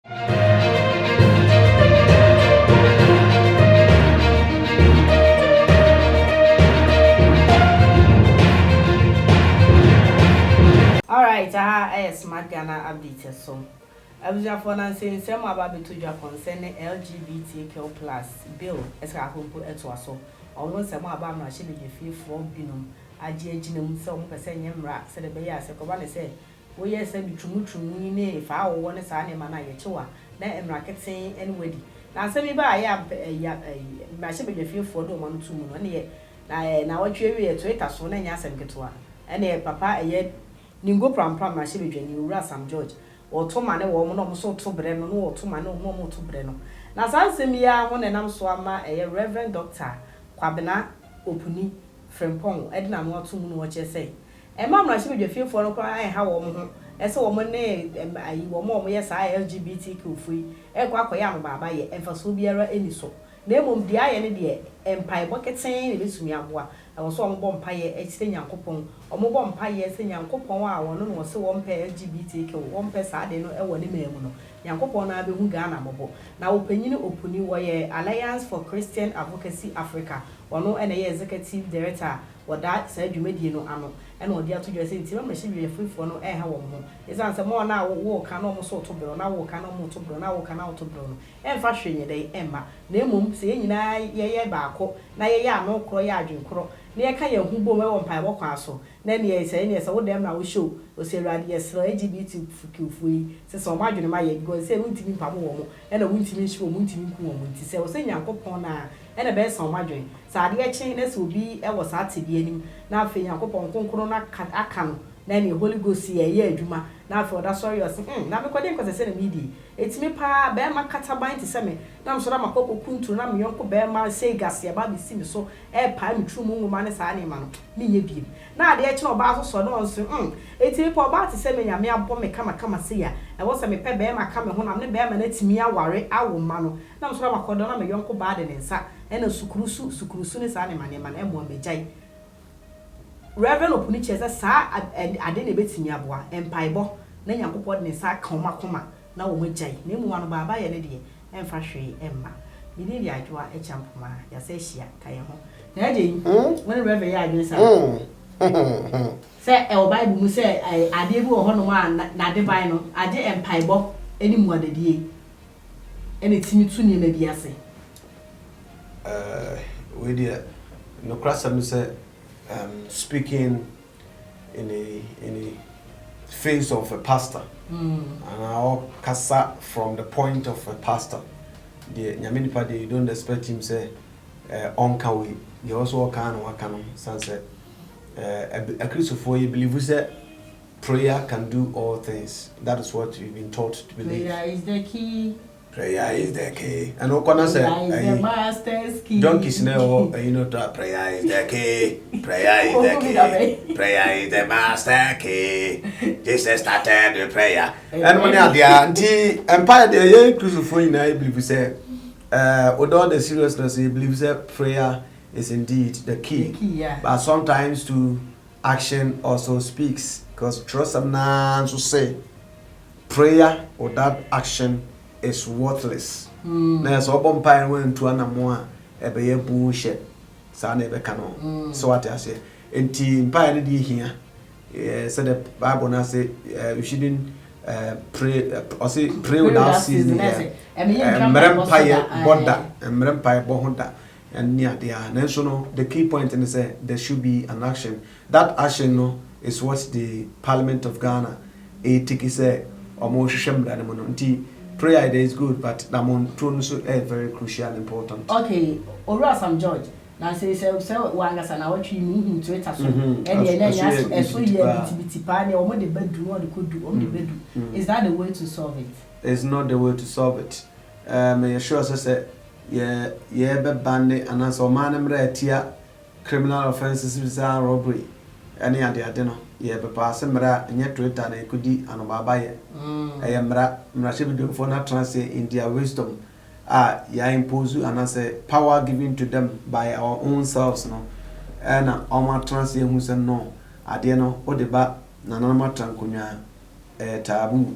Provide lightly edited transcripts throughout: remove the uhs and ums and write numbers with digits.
All right, smart Ghana update so. Abuja for nan saying some about to concerning LGBTQ plus bill as a humpo etwaso. Almost some about my shilling fee for binum. Aji ejinum some percent yamra said the bear second say. We yes said trumutu ne if I want a sign in mana yachua. Then em racket saying anyway. Now send me by my shilling fee for no 1 2 1 year. Now what you to it as soon as yasem ketua. And papa yet. Ningo pram ma shebe dwani owura Sam George woto ma ne wo mo no so to bre no woto ma ne wo mo to bre no na sansem ya ho ne nam so ama Reverend Dr. Kwabena Opuni Frempong edna no to mu no wo che sei ma mra shebe dwafie no kwa ha wo mo ho ese wo mo ne ayi wo mo ye sa LGBTQ free kwa akoya no baba ye emfaso biara eni so na emom dia ye ne de empai boketen ne besumi aboa I so on bomb pie a stain yankopon, or more bomb pie as in yankopon, one was so one pair LGBTQ, one pair sad, no, one email. Yankopon, I be Ghana mobile. Now, opinion opening why Alliance for Christian Advocacy Africa, or no NA executive director, or that said you made no ammo, and what dear to your city, machine be free for no air home. It's answer more now, walk can almost so to blow, now walk can almost to blow, now walk can out to blow. And fashion your day, Emma. Name saying, ye barco, na ya no croy, crow. Near Kaya who bore on pie walk castle. Then ye say, yes, all them now show, or say, yes, LGBT free, says so much in my go say, won't me pamo, and a winter miss for winter woman to say, say, young popona, and a best on my dream. Sadia chainless will be, I was at the now for young popon, corona cat account. Then you Holy Ghost see a year, Juma. Now for that sorry, I said, now because I said a media. It's me pa, bear my catabine to send me. Now so I'm a cocoa kuntu, now my uncle bear my say gas, ya baby see me so, pine true moon man is animal. Me be. Now the actual battle so no, it's me for about to send me a mere bomb me come see ya. I was a me pay bear my coming home, I'm the bear man, it's me a worry, I will mano. Now so I'm a cordon, my uncle bad and sa, and a sucrusu is animal, and one me jay. Reverend Opuni chesa sa ade ne betimi aboa empaibo na Nyankopod ne sa koma na wo magyan na mu anu baba ye ne de emfa hwe emma bi ne dia adwoa echampoma ya se hia kaye ho na ade when Reverend ya adwo sa se e o Bible mu se ade bi wo ho no na de bai no ade empaibo eni mu adedie ene timi tu ne ma bi ase we dia no krasa say speaking in a face of a pastor, and I'll cast from the point of a pastor. The Nyaminipa, they don't expect him say on kawi. You also can sunset. A Christopher, you believe that prayer can do all things. That is what we've been taught to believe. Prayer is the key. Prayer is the key. And Okona said, the master's key. Donkeys know, prayer is the key. Prayer is the key. Prayer is the master key. Jesus started the prayer. And when the auntie empire, the young crucifixion, I believe, say, with all the seriousness, he believes that prayer is indeed the key. Yeah. But sometimes to action also speaks. Because trust and none to say, prayer or that action is worthless. Na so bompa went to anamo a be bullshit. Sa na be kano. So what I say. Enti mpa ne di hia. Said the Bible na say you shouldn't pray or say pray without ceasing. Mrempa boda, mrempa bohonda and near there. Then so no the key point in say there should be an action. That action no is what the Parliament of Ghana take say omo hwehwem da no nti prayer is good, but Namon Tunsu is very crucial, important. Okay, Ora Sam George. Now say wanga na what you mean to it as and then so biti pani or the bedroom or the could do on the bedroom. Is that the way to solve it? It's not the way to solve it. I sure say yeah be banned and as a man criminal offences is robbery. Any idea no. Yeah, papa semra nye Twitter na ekudi anobaba ye mra shebi for na translate in their wisdom ya impose and say power given to them by our own selves no and our translate who say no ade no o de ba na na matra nkonwa tabu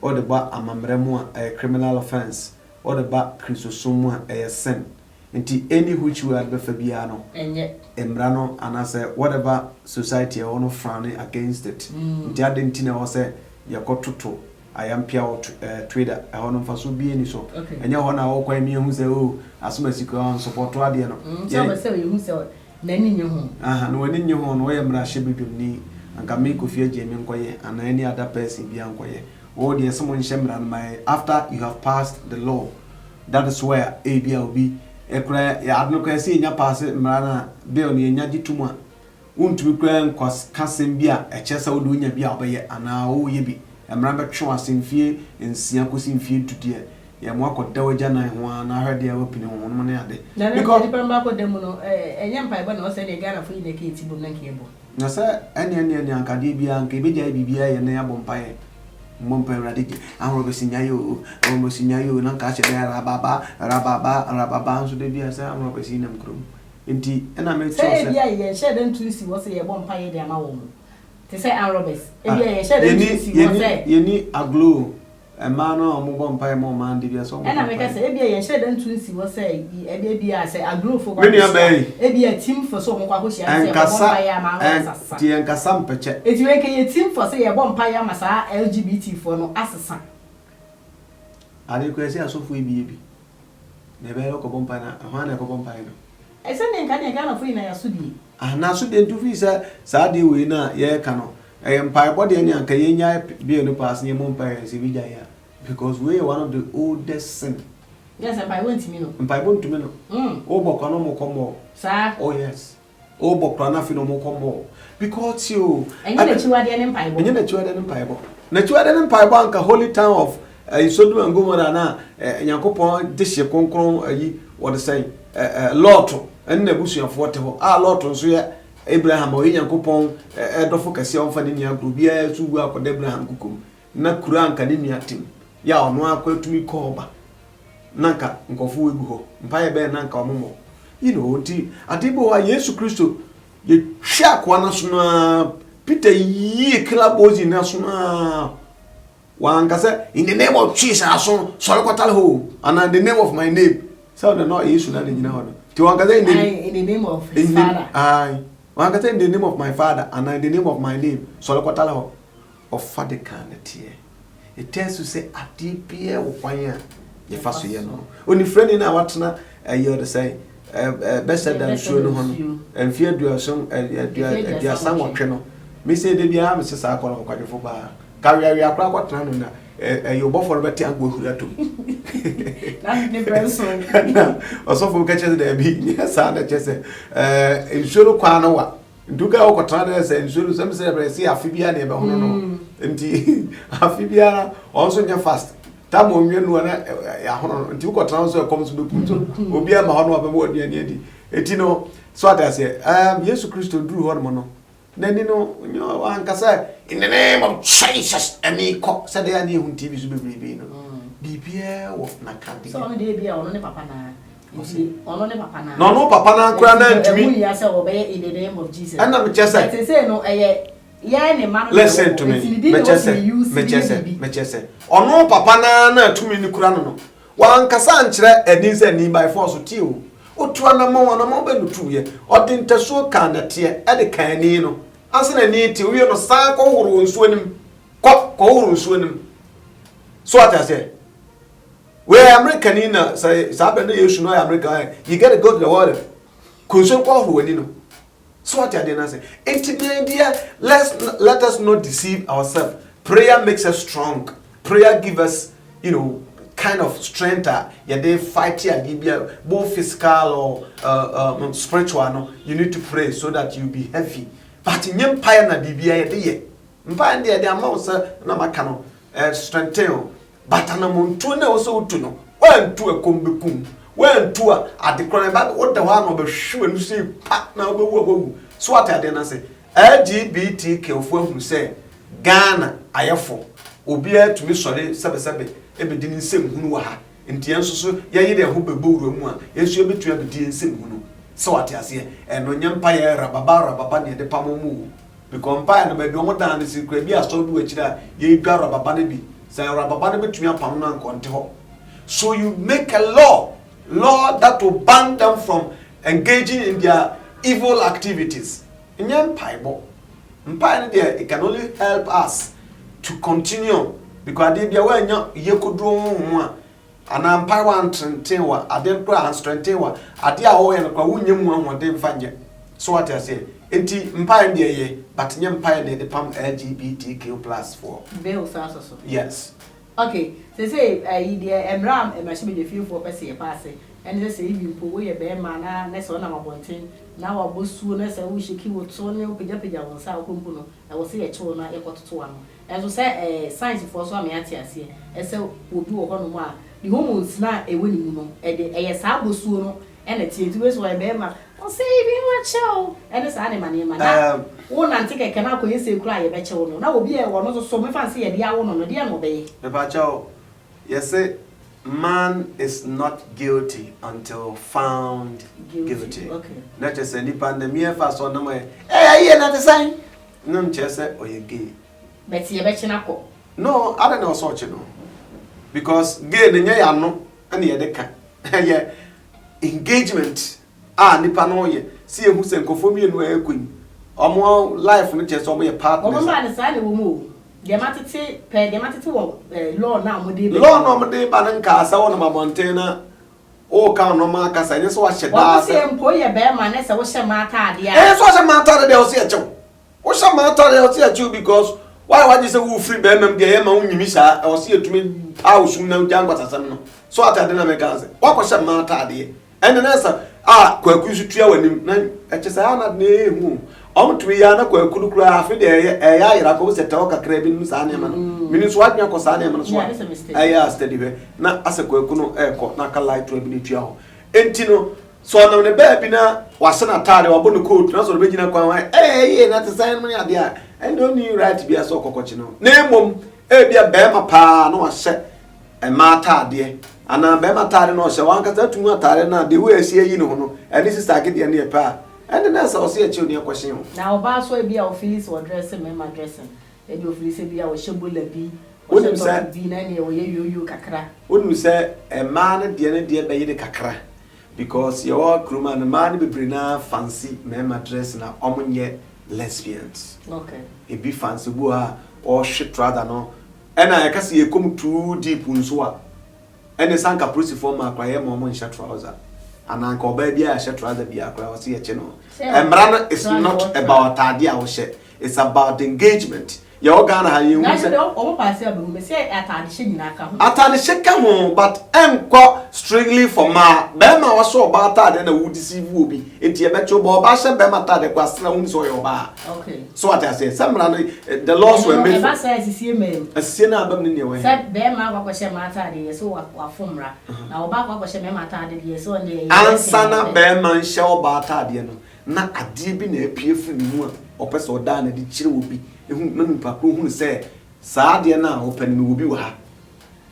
or the ba amamremu a criminal offense or the ba Christosoma a sin into any which we are befabiano and yet embrano and I say whatever society are no frowning against it the identity was say yakotuto I am pure trader I want to so be any so and you want to walk me who say oh as soon as you go on support to adiano so say you say nani in your home no when in your home where am rashi be ni and can make of your Jamie and any other person be unquiet. Oh, dear, someone shemran my after you have passed the law. That is where ABLB a cry ya see in your pass it marana bill near Yaji Tuma. Won't be grand cause casting beer a chest out doing a beer by and now ye be a member trust in fear in Siakus in fear to dear. Yamwako Dawajana one I heard their opinion on money at it. Because the Pambaco Demono a young pipe was any Ghana for the kids cable. No, sir, any Ankadibia and Kibija BBA and Nea Bompire. Mompe Radiki, and Robesinyayo, Nankacha, Rababa, so they be as I'm Robesinam crew. Indeed, and I made say, yeah, shed them to see what's a bompire their home. To say, I'm Robes, you need a glue. A man or bompire more man, did you so? And I make us say, a shed them to see what's a baby, I say, a glue for many a team for some Wakushi and Cassam Peche. It's making a team for say a bompire massa LGBT for no assassin. I didn't say a so free baby. Never look a bompire, a one a bompire. I said, I can't free na Sudi. And now, so then to visa, Sadi winner, ye cano. I am pie body and Yankaya be no pass near Mompire and Sevilla because we are one of the oldest sin. Yes, and I went to me. And I went to me. Oh, Bocanomo combo, sir. Oh, yes. Oh, Bocanafino combo. Because you and you are the empire, and you are the empire. Nature and empire bank, a holy town of Sodu and Gomorana, Yacopo, Dish, Concron, what to say, Lotto, and the bush of water. Ah, Lotto, so yeah. Abraham or Yankopon, Edofocus on Fania Grubia to work on Abraham Kukum, Nakuran Canimia Tim, Yao no quote to me Coba Nanka, Nkofu, Empire Bear Nanka Momo. You know, Adibo, Yesu Christo, you shack one national Peter ye Kilabozi national. One cassa in the name of Jesus, I saw Solcotalho, and in the name of my name. So the no issue that in order. To in the name of his father. Aye. One can say in the name of my father and in the name of my name, Solokotala of Father Canetier. It tells you say, a deep year of fire, your first year no. Only friend in our watchna, you're the same, better than Shun and fear your song, your son of Channel. Miss Debia, Mrs. Sakon of Quadrifoba. Carry a crack what Nana, you both for better and go to that too. That's the person. Also, for catches the big, yes, I just say, in Shuru Quanoa. Duga or Cotranas and Shuru, some say, Amphibia never no. Indeed, Amphibia also near fast. Tamu, you know, until Cotrans comes to be a mahon of a word near the Etino. So I say, yes, Christo drew hormono. Then you know, one can say, in the name of Jesus, and he said they are new TV to be revealed. BPA of Nakati. So, they be only Papa. Only Papa. No, Papa, Granda to me. Yes, obey in the name of Jesus. And I'm just saying, no, listen to me, Mechese. Or no, Papa, to me, Nukrano. One Cassantre, and is any by force of you. O twana mo na mo be lutu ye odinta so kan na tie e de kan ni no anse na ni ti we no san ko horo nsuo nim ko horo nsuo nim so ata say we American na say sabe na yesu no American you get to go to the water kunso ko horo ni no so ata dey na say dear let us not deceive ourselves. Prayer makes us strong. Prayer gives us, kind of strength. They fight here, both physical or spiritual. No, you need to pray so that you be heavy. But in empire na bibia ye, empire they amount na makano strengthen. But anamuntu na also utuno. When to a kombekum, when to a at the corner back, what the one of a shoe and see pat now go. So what I then say, LGBTQ who say Ghana ayafo obia to me sorry sebe ebedi nsem hunu wa ha nti enso so ye de ho bebowro mu a enso ebetu ebedi nsem hunu so what ase eno nyempa ye rababa ne de pamomu because mpa na be do mo dan si kra bi aso du akira ye dwa rababa ne bi say rababa ne betumi apam na nkonte ho. So you make a law that will ban them from engaging in their evil activities. Inyan paibo. Mpai there, it can only help us to continue because they be aware ye could do ana mpai wan trentewa adem kra han trentewa ade a wo ye no kwa wunyem wan wode fanye so what I say enti mpai de ye but nye mpai de pam LGBTQ+ for bill so. yes okay say emram emashime de feel for person pass and say if you po we be ma na so na mabonten na wa bosuo na say wo shiki wo to ne opeja won sa akompu no e wo say e chewo na e kototo ano and so say science for so am ate ase e say obi wo hono mu a the hormones na e woni mu no e de e sa bosuo no e na tie ti we so e be ma o say bi wa chewo e de sa ne ma na wo na ntike ke na ko yese kura ye be chewo no na obi e wo no so me fancy ye dia wo no dia no be me ba chewo yes say man is not guilty until found guilty. Okay. Not just any pandemic fast on the way. Hey, not the sign. No, just or you gay. But you bet you no, I don't know such no. Because gay the ya no and the other yeah. Engagement. Nipa no ye. See who send conforming no e queen. Omo life no just omo your partner. Omo man say wo mu. The matiti law na mo dey law no mo dey ban nka asa wona mabontena o ka no ma ka sa nye so wa hyeda asa o se mpo ye be ma na se wo hye mata ade so hye mata ade o se echew wo hye mata ade o se echew because why you say wo free be mam dey ma wunyimi sa o se etumi house na jangwa tasam no so atade na me ka se wa ko hye mata ade ene na sa kwaku su tua wanim na eche sa na na ehu omtumi ya na kwaku kura afi de ya yira ko se tawo kakra bi nsa na ma no mini so adnya ko sa na ma no so ya steady be na asa kwaku no ko na ka light bi ni tua ho enti no so na ne ba bi na wase na tare wa bonu coat na so be gina kwa wan na te sign money ade a and don't you right bi aso kokochi no na emom bia be ma pa na wa hye mata ade ana be matare no hye wan kata tumu atare na de we asie yi no no eni sister agede ne pa ene na sa o se achi oni akwhye ho na oba so bia o feelings o dress me ma dressing e do feelings bia o shebola bi o nim say bi na ne o ye yoyo kakra o nim say e ma ne de be ye kakra because your kruma na man be brina fancy me ma dress na omonye lesbians okay e bi fancy bu ha o shit rather no ena e kase ye come too deep nso a ene sanka prosifo ma akwa ye mo nsha trouser ananka oba bia a sha trouser bia akwa wase ye che no emra no is not about ade a wo she it's about engagement ye organa ha ye hu se o pass ya be se atade she nyina ka ho atade she ka ho but enko strictly for ma be ma wo so ba atade na wo deceive obi enti e be cho ba oba she be ma atade kwa sra hu so ye oba okay so what I say samra no the laws were made for sie me asie na abam ne we se be ma kwa she ma atade ye so wa fomra na oba kwa she me ma atade ye so ne ansa na be ma nhye oba atade no na ade bi na apie firi mu a opese oda na di kire obi ehu nanu pa ko hu se saa de na open no obi wa ha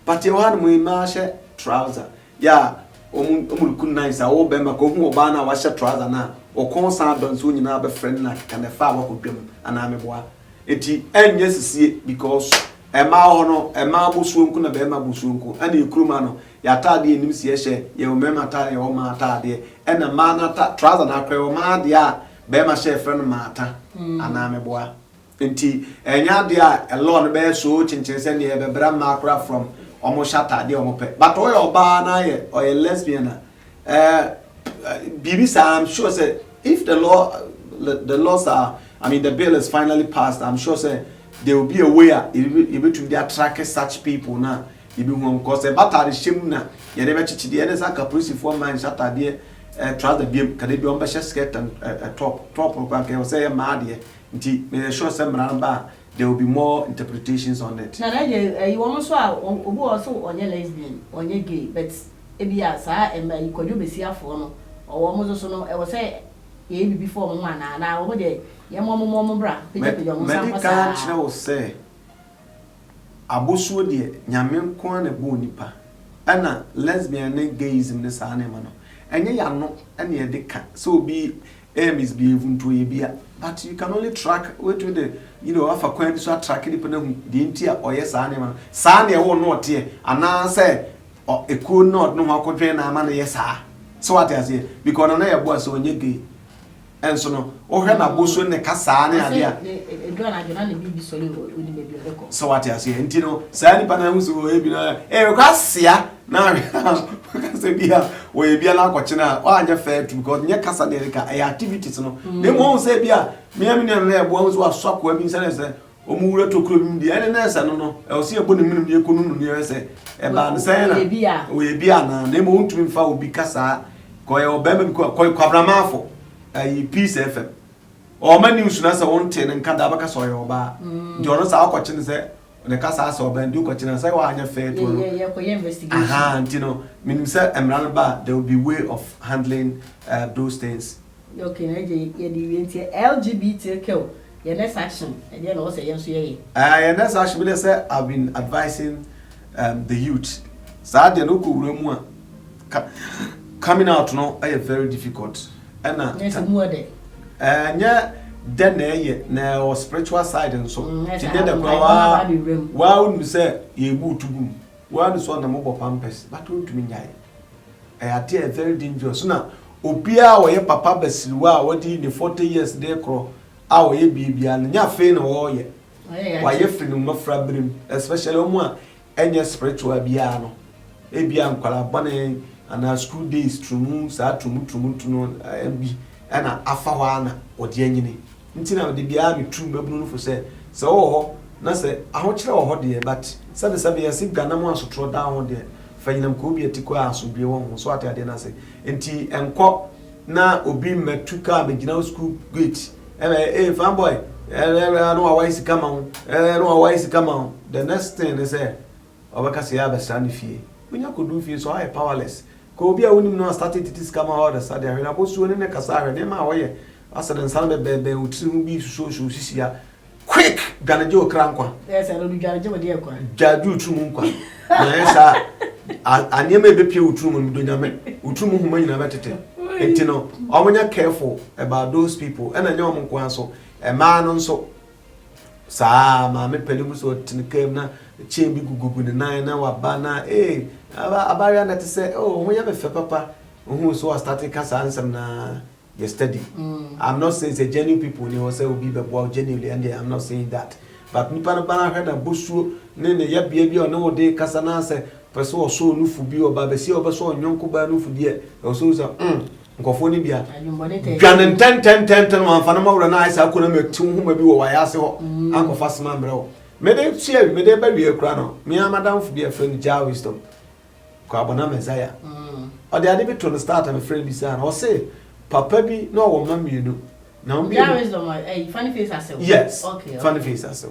but ye wa no ma hye trouser ya omulukun nice a wo be ma ko hu oba na wa hye trouser na o kon sa don so nyina be friend na kana fa wa ko dwam ana me boa eti enye sisie because ema ho no ema bosuo nku na be ma bosuo nku ana ekuruma no ya tade enim sie hye ye o mema tade o ma tade ena ma na trouser na kra o ma de a be ma hye friend ma ata ana me boa enti enya de a law no be so chinchin se ne be bra ma kra from omo shata de omo pe but o yo ba na ye o ye lesbian bibi sa I'm sure say if the laws are the bill is finally passed I'm sure say there will be a way it to attract such people na ibi hu because batare shem na ye de be chichi de ye saka police for man shata de trouser biem kade bi on be skirt and top kwa ke say ma de nti me sure say mran ba there will be more interpretations on it na you almost obu also onye lesbian onye gay but ebia sa e kwadwo besiafo no o almost so no e was say ye bi before mo na o de ye mo bra peja mo sa medical chine wo say abosuo de nyame nko na bo nipa ana lesbian ne gayism ne sa na ma no enye ya no ene ye de ka so bi misbehave into a beer. But you can only track with the have a coin so track it the interior or yes animal. Sanya won't not here and now say or it could not know how could train a man yes sir. So what I say because I know was when you gay and so no or have a bush in the casane idea. So what I say and Sani Panams will be a now because they be a way be a lot watching out or fair to God near Casa activities no they won't say be a mere ones who are shocked when we say Omura to club the NS and no I'll see a bonny minimum you couldn't near say about the saying we be a name won't to be found because I call Bemon call Cabramafo a peace FM or my news as I want and Cadabacas or bar. Jonas our question is the casa so ben do question say why you fair to investigation meaning say there will be way of handling those things. Okay, LGBTQ your next action and then also yes next action will say I've been advising the youth sad no room coming out no very difficult and yeah then na spiritual side and so today the wow we say you boot to boom one so na mobile pampers but don't me nyai a very dangerous na obia wo ye papa basiliwa wodi the 40 years dey kro a wo ye bibia na nya fe na wo ye wa ye free no mafra brim especially omo a enye spiritual bia no e bia nkwala bone ana school days trumu sa trumu no bi ana afa ho ana odi anyini ntina de bia me trum babunu no fo se ho na se ahokyere ho de but sabe yesi gana mo asotro da ho de fanyinam ko bi atiko aso bi wo ho so atade na se enti enko na obi matuka begina school gate fanboy no wise come the next thing is obaka se ya besani fie unya ko do fie so I powerless ko obi a wonim no started it is come out the study na bo so ne kasa ne ma wo ye asaden san be utru bi so sisia quick ganaje okrankwa yes I don't ganaje wo de kwa jadu utru mu nkwa na esa anyema ebe pie utru mu do nyame utru mu huma nyina betete entino omonya careful about those people and anyoma nkwa so e ma no so sa ma me pelimu so tinkam na chembi gugugu ne nan na wabana abaria na te say oh omonya be fe papa who so starting kasa ansem na yesterday. I'm not saying it's a genuine people they will say will be well genuinely and I'm not saying that. But me pana heard a bushu nene ya baby or no day kasana say person or so no fubi or babesi or so nyonko ba no fudie also say nkofo ni bia gwanen 10 one fanama wura na isa akona metu hu ma bi wo wayase ho ankofa sema mbre ho me dey share me dey ba wie kra no me madam fudie friend ja wisdom ko abona mezaya o de ade bi to no start am friend bi say o say papa bi no wo ma mienu na on bi funny face asel yes okay funny face asel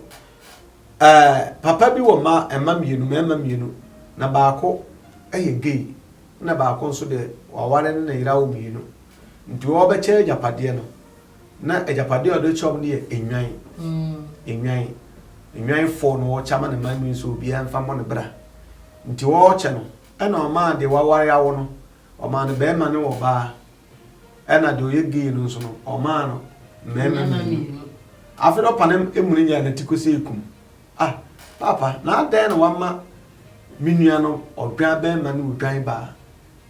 papa bi wo ma mienu ma mienu na baako gay na baako nso de waware na ira wo mienu nti wo be che japade no na japade o de chom ne enwan fo no wo chama na ma mienu so bi an fa mo ne bra nti wo che no na o ma de waware awo no o ma ne be ma ne wo ba ena do ye gay no so no o ma no memi afero panem emuni nya na tikosi ekum papa na den na wama minua no odwan be ma no odwan ba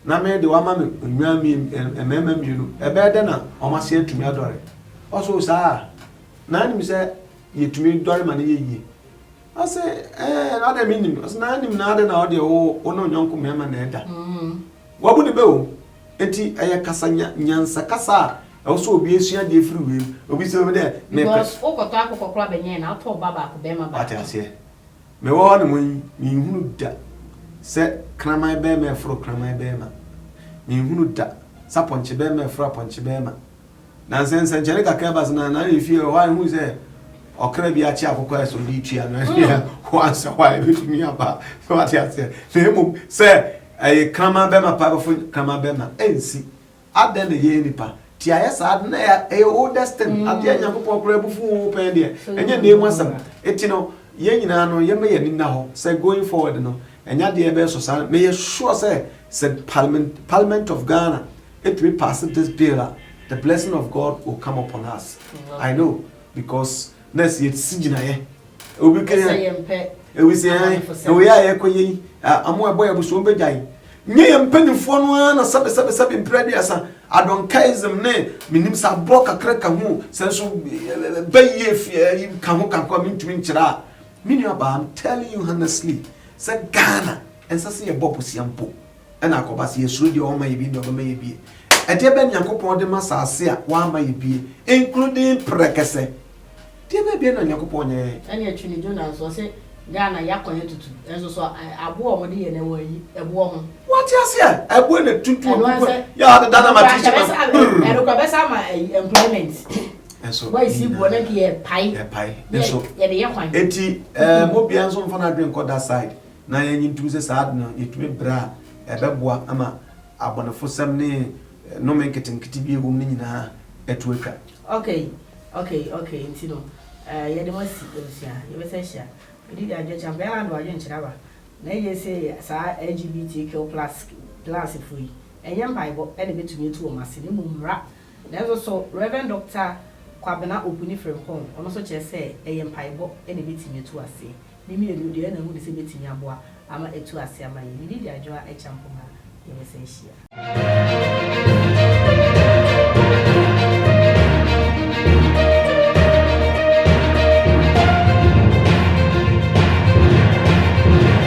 na me de wama me onwa mi emema mienu ebe de na o ma se atumi adore oso sa na ni mi se yetumi dore ma na yeyi ase na de minim ase na ni na de na o de o no nyonko mema na eda wabu de be o enti eye kasanya nyansa kasa also obi esua de free we obi se me de because okoto akokokra benye na ato baba ko be ma ba ati ase me wo na mo hunu da se kramai be me fro kramai be ma me hunu da saponche be me fro ponche be ma na sense nchele kakra bas na refi o wa hu se okra bi achi akokọ eso di tua no ya once why be to me aba so ati ase me mo se kramai be ma pa fo kramai be ma ensi aden de ye nipa ti ayesa ad na ya oldest thing ati anyankopọ kra bufu pen de enye na emu asam etino ye nyina no ye me ye nina ho say going forward no enya de be so me ye sure say parliament of Ghana it will pass this bill the blessing of God will come upon us. I know, because next year Sijinaye. Obi Kenya. We say, we are Koyi, Amoa boy was so big. Nye mpanimfo no ana sabe imprediasa adonkaism ne minim sa block akraka hu senso baye fie ka ho kan kwa mintumi nkyira miniaba. I'm telling you honestly, say Ghana ensa se ye boposiampo na akoba se yesuro de o ma ye bi ne o ma ye bi e de ba nyankopon de masase a wa ma ye bi including prekese de ba bi na nyankopon nye ene atwini Jonas so say Ghana yakonye tutu enso so abo o mode ye na wayi ebo ho what you say ebo na tutu ya the dana matichi ero kwa besa ma employment enso why see bo na ke pai enso ye de yakwan eti mo bia enso mfa na dwen ko that side na ye nyintu se sad no yetube bra ebeboa ama abonefo sam ne no menketenkiti bi egum ni nyina etueka okay ntino ye de mo si osia ye be se hia bidi da je chambe and wa je nchiraba na ye say sa LGBTQ+ free enyem bible e de betumi etu o masini mumra na so Reverend Dr. Kwabena Opuni Frempong ono so che say eyem bible e de betumi etu ase ni mi elu de na hu de se betumi aboa ama etu ase ama ye bidi da jo a champoma ye be se hia